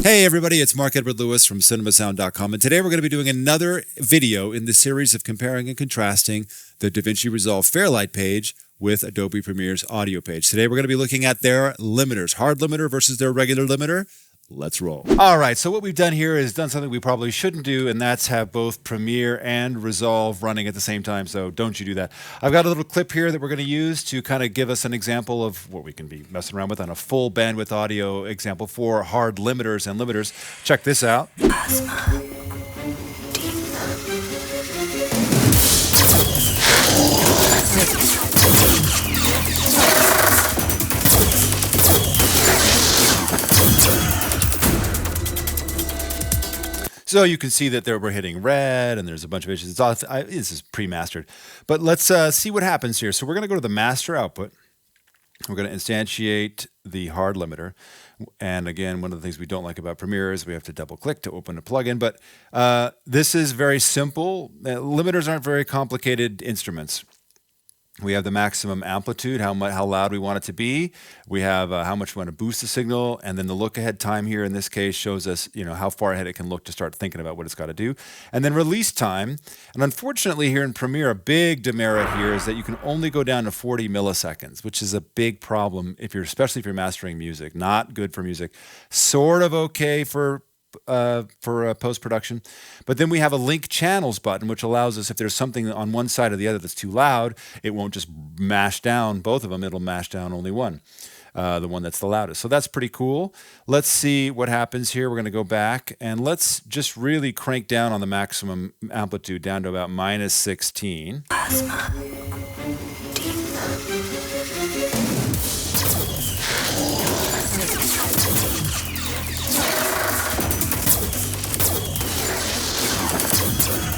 Hey everybody, it's Mark Edward Lewis from CinemaSound.com, and today we're going to be doing another video in the series of comparing and contrasting the Davinci Resolve Fairlight page with Adobe Premiere's audio page. Today we're going to be looking at their limiters, hard limiter versus their regular limiter. Let's roll. All right, so what we've done here is done something we probably shouldn't do, and that's have both Premiere and Resolve running at the same time, so don't you do that. I've got a little clip here that we're going to use to kind of give us an example of what we can be messing around with on a full bandwidth audio example for hard limiters and limiters. Check this out. So you can see that we're hitting red, and there's a bunch of issues. This is pre-mastered. But let's see what happens here. So we're going to go to the master output. We're going to instantiate the hard limiter. And again, one of the things we don't like about Premiere is we have to double-click to open a plugin. But this is very simple. Limiters aren't very complicated instruments. We have the maximum amplitude, how loud we want it to be. We have how much we want to boost the signal, and then the look-ahead time here in this case shows us, how far ahead it can look to start thinking about what it's got to do. And then release time. And unfortunately, here in Premiere, a big demerit here is that you can only go down to 40 milliseconds, which is a big problem especially if you're mastering music. Not good for music. Sort of okay for post-production. But then we have a link channels button, which allows us, if there's something on one side or the other that's too loud, it won't just mash down both of them. It'll mash down only one, the one that's the loudest. So that's pretty cool. Let's see what happens here. We're going to go back, and let's just really crank down on the maximum amplitude down to about -16.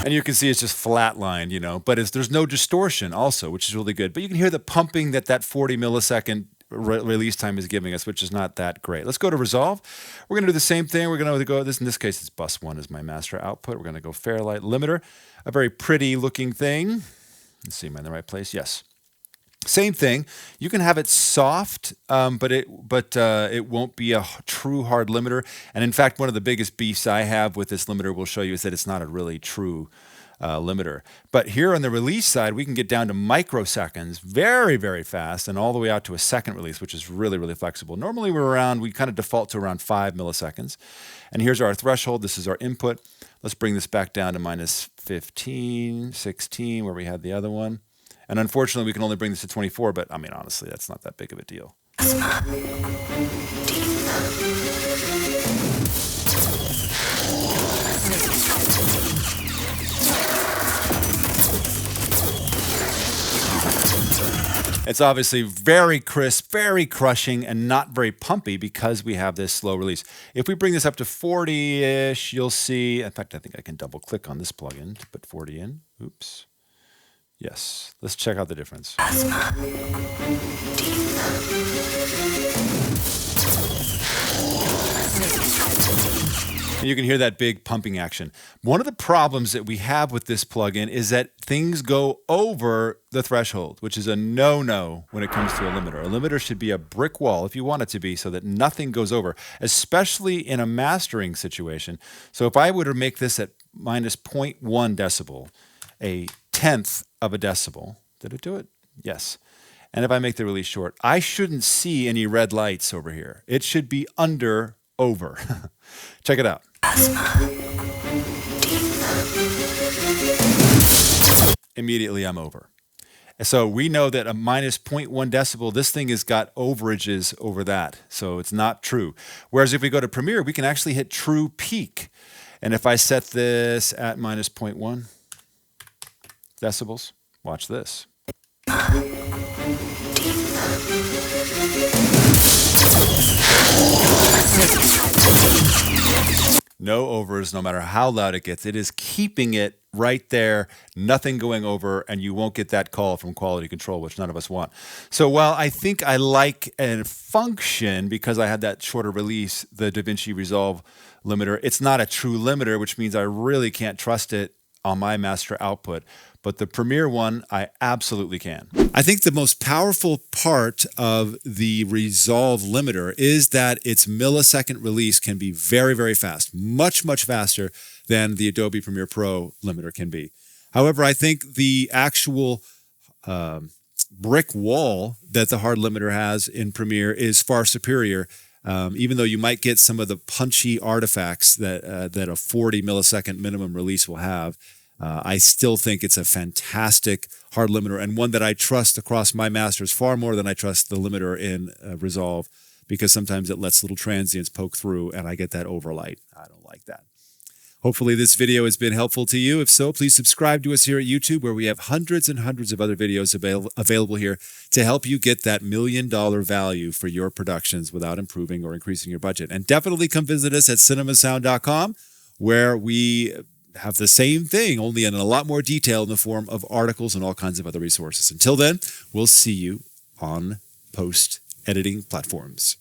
And you can see it's just flatlined, but there's no distortion also, which is really good. But you can hear the pumping that 40 millisecond release time is giving us, which is not that great. Let's go to Resolve. We're going to do the same thing. We're going to go, in this case, it's bus 1 is my master output. We're going to go Fairlight limiter, a very pretty looking thing. Let's see, am I in the right place? Yes. Same thing. You can have it soft, but it won't be a true hard limiter. And in fact, one of the biggest beefs I have with this limiter we'll show you is that it's not a really true limiter. But here on the release side, we can get down to microseconds very, very fast, and all the way out to a second release, which is really, really flexible. Normally we kind of default to around 5 milliseconds. And here's our threshold. This is our input. Let's bring this back down to -15, 16, where we had the other one. And unfortunately, we can only bring this to 24, but I mean, honestly, that's not that big of a deal. It's obviously very crisp, very crushing, and not very pumpy because we have this slow release. If we bring this up to 40-ish, you'll see, in fact, I think I can double click on this plugin to put 40 in. Oops. Yes, let's check out the difference. And you can hear that big pumping action. One of the problems that we have with this plugin is that things go over the threshold, which is a no-no when it comes to a limiter. A limiter should be a brick wall, if you want it to be, so that nothing goes over, especially in a mastering situation. So if I were to make this at -0.1 decibel, a 1/10 of a decibel. Did it do it? Yes. And if I make the release short, I shouldn't see any red lights over here. It should be over. Check it out. Immediately I'm over. So we know that a -0.1 decibel, this thing has got overages over that. So it's not true. Whereas if we go to Premiere, we can actually hit true peak. And if I set this at -0.1 decibels, watch this. No overs, no matter how loud it gets. It is keeping it right there, nothing going over, and you won't get that call from quality control, which none of us want. So while I think I like a function because I had that shorter release, the Davinci Resolve limiter, it's not a true limiter, which means I really can't trust it on my master output, but the Premiere one, I absolutely can. I think the most powerful part of the Resolve limiter is that its millisecond release can be very, very fast, much, much faster than the Adobe Premiere Pro limiter can be. However, I think the actual brick wall that the hard limiter has in Premiere is far superior. Even though you might get some of the punchy artifacts that a 40 millisecond minimum release will have, I still think it's a fantastic hard limiter and one that I trust across my masters far more than I trust the limiter in Resolve, because sometimes it lets little transients poke through and I get that overlight. I don't like that. Hopefully this video has been helpful to you. If so, please subscribe to us here at YouTube, where we have hundreds and hundreds of other videos available here to help you get that $1 million value for your productions without improving or increasing your budget. And definitely come visit us at cinemasound.com, where we have the same thing, only in a lot more detail in the form of articles and all kinds of other resources. Until then, we'll see you on post-editing platforms.